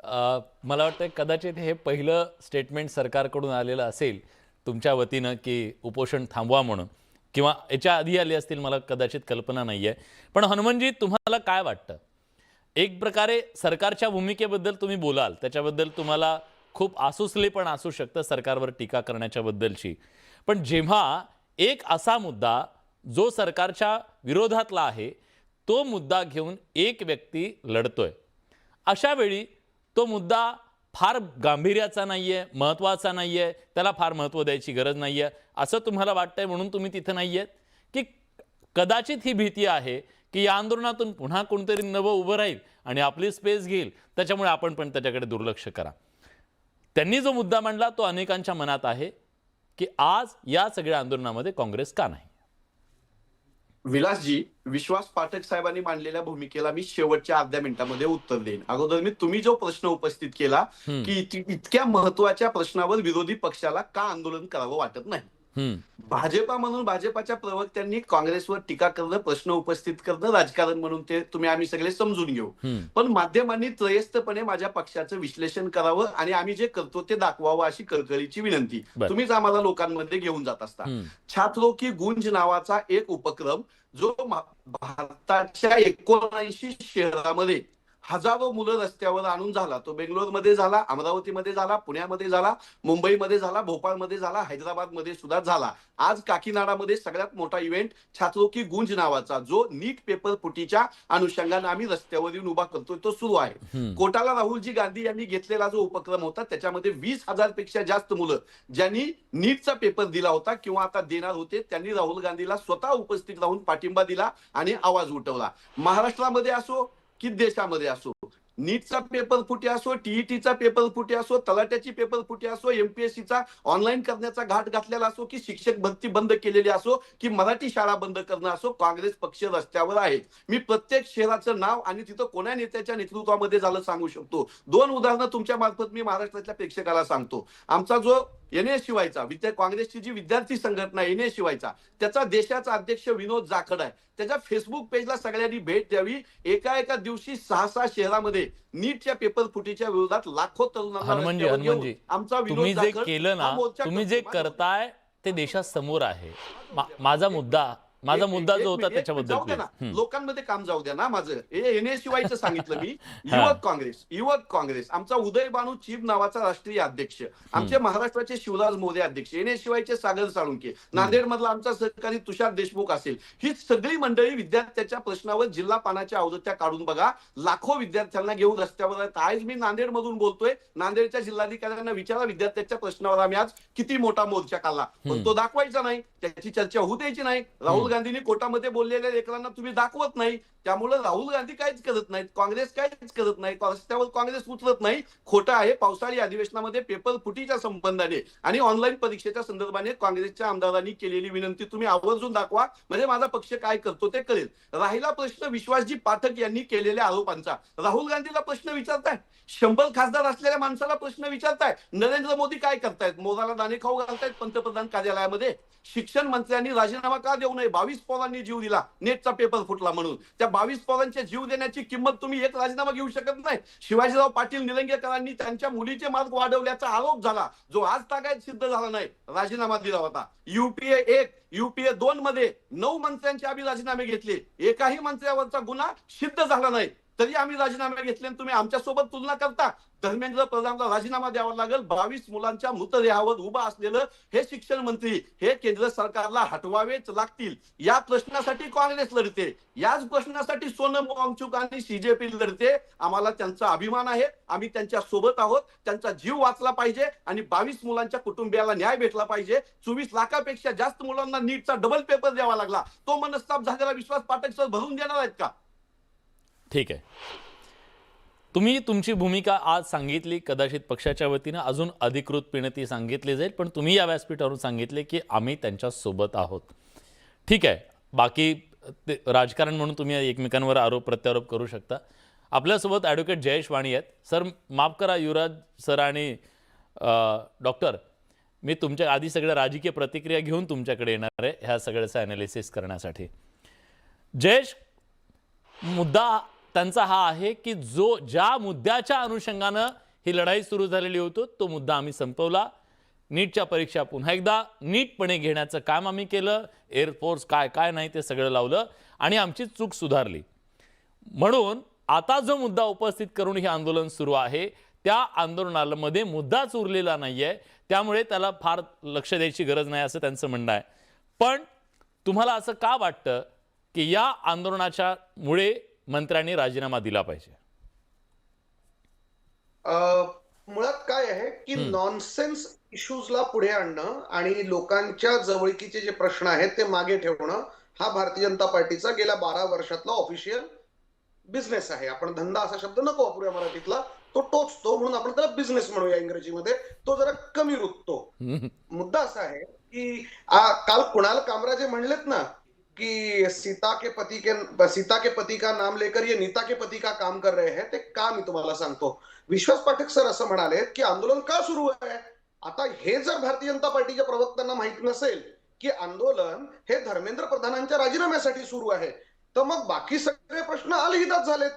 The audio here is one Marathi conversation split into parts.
मला वाटतं कदाचित हे पहिलं स्टेटमेंट सरकारकडून आलेलं असेल तुमच्या वतीनं की उपोषण थांबवा म्हणून, किंवा याच्या आधी आली असतील, मला कदाचित कल्पना नाही आहे. पण हनुमंतजी, तुम्हाला काय वाटतं? एक प्रकारे सरकारच्या भूमिकेबद्दल तुम्ही बोलाल, त्याच्याबद्दल तुम्हाला खूप आसुसले पण असू शकतं सरकारवर टीका करण्याच्या बद्दलची. पण जेव्हा एक असा मुद्दा जो सरकारच्या विरोधातला आहे, तो मुद्दा घेऊन एक व्यक्ती लढतोय, अशा वेळी तो मुद्दा फार गांभीर्याचा नाहीये, महत्त्वाचा नाहीये, त्याला फार महत्त्व द्यायची गरज नाहीये असं तुम्हाला वाटतंय म्हणून तुम्ही तिथे नाहीयेत? की कदाचित ही भीती आहे की या आंदोलनातून पुन्हा कोणतरी नवं उभं राहील आणि आपली स्पेस घेईल, त्याच्यामुळे आपण पण त्याच्याकडे दुर्लक्ष करा? त्यांनी जो मुद्दा मांडला तो अनेकांच्या मनात आहे की आज या सगळ्या आंदोलनामध्ये काँग्रेस का नाही? विलासजी, विश्वास पाठक साहेबांनी मांडलेल्या भूमिकेला मी शेवटच्या अर्ध्या मिनिटामध्ये उत्तर देईन. अगोदर तुम्ही जो प्रश्न उपस्थित केला की इतक्या महत्वाच्या प्रश्नावर विरोधी पक्षाला का आंदोलन करावं वाटत नाही. भाजपा म्हणून भाजपाच्या प्रवक्त्यांनी काँग्रेसवर टीका करणं, प्रश्न उपस्थित करणं राजकारण म्हणून ते आम्ही सगळे समजून घेऊ. पण माध्यमांनी त्रयस्थपणे माझ्या पक्षाचं विश्लेषण करावं आणि आम्ही जे करतो ते दाखवावं अशी कळकळीची विनंती. तुम्हीच आम्हाला लोकांमध्ये घेऊन जात असता. छात्रों की गूंज नावाचा एक उपक्रम जो भारताच्या 79 शहरामध्ये हजारो मुलं रस्त्यावर आणून झाला. तो बेंगलोरमध्ये झाला, अमरावतीमध्ये झाला, पुण्यामध्ये झाला, मुंबईमध्ये झाला, भोपाळमध्ये झाला, हैदराबादमध्ये सुद्धा झाला. आज काकीनाडामध्ये सगळ्यात मोठा इव्हेंट छात्रों की गूंज नावाचा, जो नीट पेपर फुटीच्या अनुषंगाने आम्ही रस्त्यावर येऊन उभा करतोय, तो सुरू आहे. कोटाला राहुलजी गांधी यांनी घेतलेला जो उपक्रम होता त्याच्यामध्ये 20,000 पेक्षा जास्त मुलं ज्यांनी नीटचा पेपर दिला होता किंवा आता देणार होते, त्यांनी राहुल गांधीला स्वतः उपस्थित राहून पाठिंबा दिला आणि आवाज उठवला. महाराष्ट्रामध्ये असो की देशामध्ये असो, नीटचा पेपर फुटे असो, टीईटीचा पेपर फुटे असो, तलाट्याची पेपर फुटे असो, एमपीएससीचा ऑनलाईन करण्याचा घाट घातलेला असो, की शिक्षक भरती बंद केलेली असो, की मराठी शाळा बंद करणं असो, काँग्रेस पक्ष रस्त्यावर आहे. मी प्रत्येक शहराचं नाव आणि तिथं कोण्या नेत्याच्या नेतृत्वामध्ये झालं सांगू शकतो. 2 उदाहरणं तुमच्या मार्फत मी महाराष्ट्रातल्या प्रेक्षकाला सांगतो. आमचा जो एनएसयूआयचा काँग्रेसची जी विद्यार्थी संघटना एनएसयूआयचा, त्याचा देशाचा अध्यक्ष विनोद जाखड आहे. त्याच्या फेसबुक पेजला सगळ्यांनी भेट द्यावी. एका दिवशी 6 शहरामध्ये नीटच्या पेपर फुटीच्या विरोधात लाखो तरुणांना हनुमंतजी, तुम्ही जे केलं ना, तुम्ही जे करताय ते देशासमोर आहे. माझा मुद्दा जो होता त्याच्याबद्दल लोकांमध्ये काम जाऊ द्या ना माझं. एनएसयूआयचं सांगितलं मी. युवक काँग्रेस आमचा उदय बानू चीब नावाचा राष्ट्रीय अध्यक्ष, आमचे महाराष्ट्राचे शिवराज मोरे अध्यक्ष, एनएसयूआयचे सागर साळुंके, नांदेड मधला आमचा सहकारी तुषार देशमुख असेल, ही सगळी मंडळी विद्यार्थ्याच्या प्रश्नावर जिल्हा पानाच्या आवृत्त्या काढून बघा. लाखो विद्यार्थ्यांना घेऊन रस्त्यावर आहेत. आज मी नांदेड मधून बोलतोय. नांदेडच्या जिल्हाधिकाऱ्यांना विचारा विद्यार्थ्याच्या प्रश्नावर आम्ही आज किती मोठा मोर्चा काढला, पण तो दाखवायचा नाही, त्याची चर्चा होऊ द्यायची नाही. राहुल गांधींनी कोर्टामध्ये बोललेल्या लेकरांना तुम्ही दाखवत नाही. त्यामुळे राहुल गांधी काहीच करत नाहीत, काँग्रेस काहीच करत नाही, रस्त्यावर काँग्रेस उतरत नाही. खोटं आहे. पावसाळी अधिवेशनामध्ये पेपर फुटीच्या संबंधाने आणि ऑनलाईन परीक्षेच्या संदर्भाने काँग्रेसच्या आमदारांनी केलेली विनंती तुम्ही आवर्जून दाखवा, म्हणजे माझा पक्ष काय करतो ते कळेल. राहिला प्रश्न विश्वासजी पाठक यांनी केलेल्या आरोपांचा. राहुल गांधीला प्रश्न विचारताय, 100 खासदार असलेल्या माणसाला प्रश्न विचारताय. नरेंद्र मोदी काय करतायत? मोराला दाणे खाऊ घालतायत पंतप्रधान कार्यालयामध्ये. शिक्षण मंत्र्यांनी राजीनामा का देऊ नये? 22 पोरांनी जीव दिला नेटचा पेपर फुटला म्हणून. त्या 22 पोरांच्या जीव देण्याची किंमत तुम्ही एक राजीनामा घेऊ शकत नाही. शिवाजीराव पाटील निलंगेकरांनी त्यांच्या मुलीचे मार्क वाढवल्याचा आरोप झाला, जो आज तागायत सिद्ध झाला नाही, राजीनामा दिला होता. युपीए 1 युपीए 2 मध्ये 9 मंत्र्यांचे आम्ही राजीनामे घेतले. एकाही मंत्र्यावरचा गुन्हा सिद्ध झाला नाही, तरी आम्ही राजीनामे घेतले. तुम्ही आमच्यासोबत तुलना करता. धर्मेंद्र प्रधानला राजीनामा द्यावा लागेल. 22 मुलांच्या मृतदेहावर उभा असलेलं हे शिक्षण मंत्री हे केंद्र सरकारला हटवावेच लागतील. या प्रश्नासाठी काँग्रेस लढते, याच प्रश्नासाठी सोनम वांगचुक आणि सीजेपी लढते. आम्हाला त्यांचा अभिमान आहे, आम्ही त्यांच्या सोबत आहोत. त्यांचा जीव वाचला पाहिजे आणि 22 मुलांच्या कुटुंबियाला न्याय भेटला पाहिजे. 24 लाखापेक्षा जास्त मुलांना नीटचा डबल पेपर द्यावा लागला. तो मनस्ताप झालेला विश्वास पाठक सर भरून देणार आहेत का? ठीक आहे, तुम्ही तुमची भूमिका आज सांगितली. कदाचित पक्षाच्या वतीनं अजून अधिकृतपणे ती सांगितली जाईल, पण तुम्ही या व्यासपीठावरून सांगितले की आम्ही त्यांच्या सोबत आहोत. ठीक आहे, बाकी राजकारण म्हणून तुम्ही एकमेकांवर आरोप प्रत्यारोप करू शकता. आपल्यासोबत ॲडव्होकेट जयेश वाणी आहेत. सर माफ करा, युवराज सर आणि डॉक्टर, मी तुमच्या आधी सगळ्या राजकीय प्रतिक्रिया घेऊन तुमच्याकडे येणार आहे ह्या सगळ्याचं ॲनालिसिस करण्यासाठी. जयेश, मुद्दा त्यांचा हा आहे की ज्या मुद्द्याच्या अनुषंगानं ही लढाई सुरू झालेली होती तो मुद्दा आम्ही संपवला. नीटच्या परीक्षा पुन्हा एकदा नीटपणे घेण्याचं काम आम्ही केलं. एअरफोर्स काय काय नाही ते सगळं लावलं आणि आमची चूक सुधारली. म्हणून आता जो मुद्दा उपस्थित करून हे आंदोलन सुरू आहे त्या आंदोलनामध्ये मुद्दाच उरलेला नाहीये, त्यामुळे त्याला फार लक्ष द्यायची गरज नाही असं त्यांचं म्हणणं आहे. पण तुम्हाला असं का वाटतं की या आंदोलनाच्या मुळे मंत्र्यांनी राजीनामा दिला पाहिजे? मुळात काय आहे की नॉनसेन्स इश्यूजला पुढे आणणं आणि लोकांच्या जवळकीचे जे प्रश्न आहेत ते मागे ठेवणं हा भारतीय जनता पार्टीचा गेल्या 12 वर्षातला ऑफिशियल बिझनेस आहे. आपण धंदा असा शब्द नको वापरूया मराठीतला, तो टोचतो म्हणून आपण त्याला बिझनेस म्हणूया इंग्रजीमध्ये, तो जरा कमी रुततो. मुद्दा असा आहे की काल कुणाल कामरा जे म्हणलेत ना की सीता के पति का नाम लेकर ये नीता के पति का काम कर रहे हैं, ते का मी तुम्हाला सांगतो. विश्वास पाठक सर असं म्हणाले की आंदोलन का सुरू आहे. आता हे जर भारतीय जनता पार्टीच्या प्रवक्त्यांना माहित नसेल की आंदोलन हे धर्मेंद्र प्रधानांच्या राजीनाम्यासाठी सुरू आहे, तर मग बाकी सगळे प्रश्न अलहिदाच झालेत.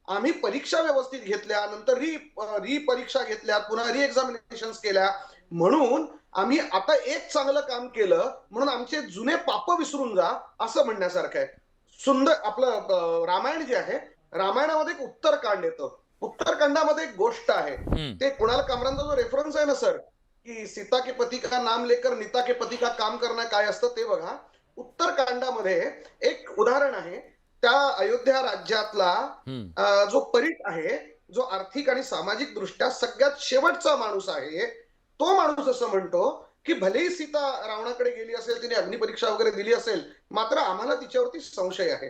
आम्ही परीक्षा व्यवस्थित घेतल्या, नंतर री परीक्षा घेतल्या, पुन्हा री एक्झामिनेशन्स केल्या, म्हणून आम्ही आता एक चांगलं काम केलं म्हणून आमचे जुने पाप विसरून जा असं म्हणण्यासारखं आहे. सुंदर आपलं रामायण जे आहे, रामायणामध्ये एक उत्तरकांड येतं. उत्तरकांडामध्ये एक गोष्ट आहे, ते कुणाल कामरांचा जो रेफरन्स आहे ना सर, की सीता के पति का नाम लेकर नीता के पति का काम करणं काय असतं ते बघा. उत्तरकांडामध्ये एक उदाहरण आहे. त्या अयोध्या राज्यातला जो परीट आहे, जो आर्थिक आणि सामाजिक दृष्ट्या सगळ्यात शेवटचा माणूस आहे, तो माणूस असं म्हणतो की भलेही सीता रावणाकडे गेली असेल, तिने अग्निपरीक्षा वगैरे दिली असेल, मात्र आम्हाला तिच्यावरती संशय आहे.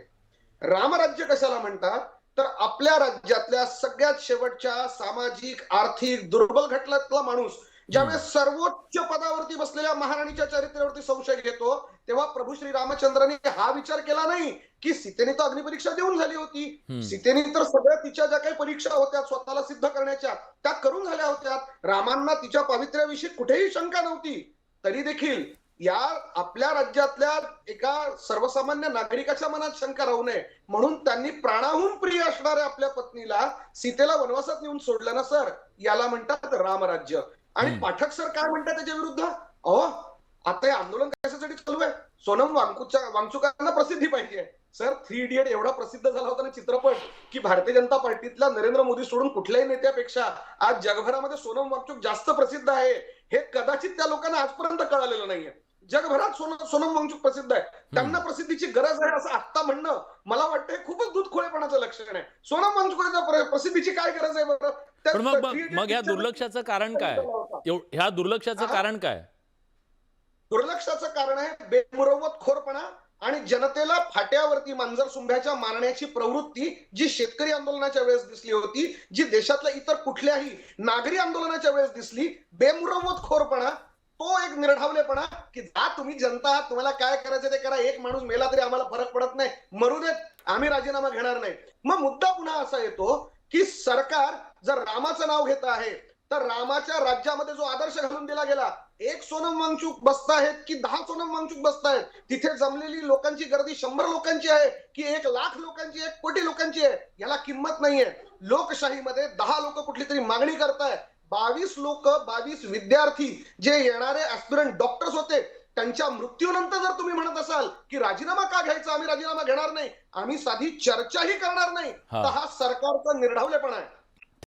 रामराज्य कशाला म्हणतात, तर आपल्या राज्यातल्या सगळ्यात शेवटच्या सामाजिक आर्थिक दुर्बल घटकातला माणूस ज्यावेळेस सर्वोच्च पदावरती बसलेल्या महाराणीच्या चरित्र्यावरती संशय घेतो, तेव्हा प्रभू श्री रामचंद्रांनी हा विचार केला नाही की सीतेने तर अग्निपरीक्षा देऊन झाली होती, सीतेने तर सगळ्या तिच्या ज्या काही परीक्षा होत्या स्वतःला सिद्ध करण्याच्या त्या करून झाल्या होत्या, रामांना तिच्या पावित्र्याविषयी कुठेही शंका नव्हती, तरी देखील या आपल्या राज्यातल्या एका सर्वसामान्य नागरिकाच्या मनात शंका राहू नये म्हणून त्यांनी प्राणाहून प्रिय असणाऱ्या आपल्या पत्नीला सीतेला वनवासात नेऊन सोडलं ना सर. याला म्हणतात रामराज्य. आणि पाठक सर काय म्हणतात त्याच्या विरुद्ध, आता हे आंदोलन कशासाठी चालू आहे, सोनम वांगचुकांना प्रसिद्धी पाहिजे. सर 3 इडियट एवढा प्रसिद्ध झाला होता ना चित्रपट की भारतीय जनता पार्टीतल्या नरेंद्र मोदी सोडून कुठल्याही नेत्यापेक्षा आज जगभरामध्ये सोनम वांगचुक जास्त प्रसिद्ध आहे. हे कदाचित त्या लोकांना आजपर्यंत कळालेलं नाहीये. जगभरात सोनम वांगचुक प्रसिद्ध आहे, त्यांना प्रसिद्धीची गरज आहे असं आता म्हणणं मला वाटतं खूपच दूधखोळेपणाचं लक्षण आहे. सोनम वांगचुक प्रसिद्धीची काय गरज आहे बरं. पण मग ह्या दुर्लक्षाचं कारण काय, ह्या दुर्लक्षाचं कारण काय? दुर्लक्षाचं कारण आहे बेमुरवतखोरपणा आणि जनतेला फाट्यावरती मांजर सुंभ्याच्या मारण्याची प्रवृत्ती जी शेतकरी आंदोलनाच्या वेळेस दिसली होती, जी देशातल्या इतर कुठल्याही नागरी आंदोलनाच्या वेळेस दिसली. बेमुरवतखोरपणा, तो एक निर्ढावलेपणा की जा तुम्ही जनता आहात, तुम्हाला काय करायचं ते करा, एक माणूस मेला तरी आम्हाला फरक पडत नाही, मरू देत, आम्ही राजीनामा घेणार नाही. मग मुद्दा पुन्हा असा येतो की सरकार जर रामाचं नाव घेत आहे तर रामाच्या राज्यामध्ये जो आदर्श घालून दिला गेला, एक सोनम वांगचुक बसतायत की 10 सोनम वांगचुक बसतायत, तिथे जमलेली लोकांची गर्दी 100 लोकांची आहे की 1 लाख लोकांची, 1 कोटी लोकांची आहे, याला किंमत नाहीये. लोकशाहीमध्ये 10 लोक कुठली तरी मागणी करतायत, 22 लोक, 22 विद्यार्थी जे येणारे ऍस्पिरंट डॉक्टर्स होते, त्यांच्या मृत्यूनंतर जर तुम्ही म्हणत असाल की राजीनामा का घ्यायचा, आम्ही राजीनामा घेणार नाही, आम्ही साधी चर्चाही करणार नाही, तर हा सरकारचा निर्ढावलेपणा आहे.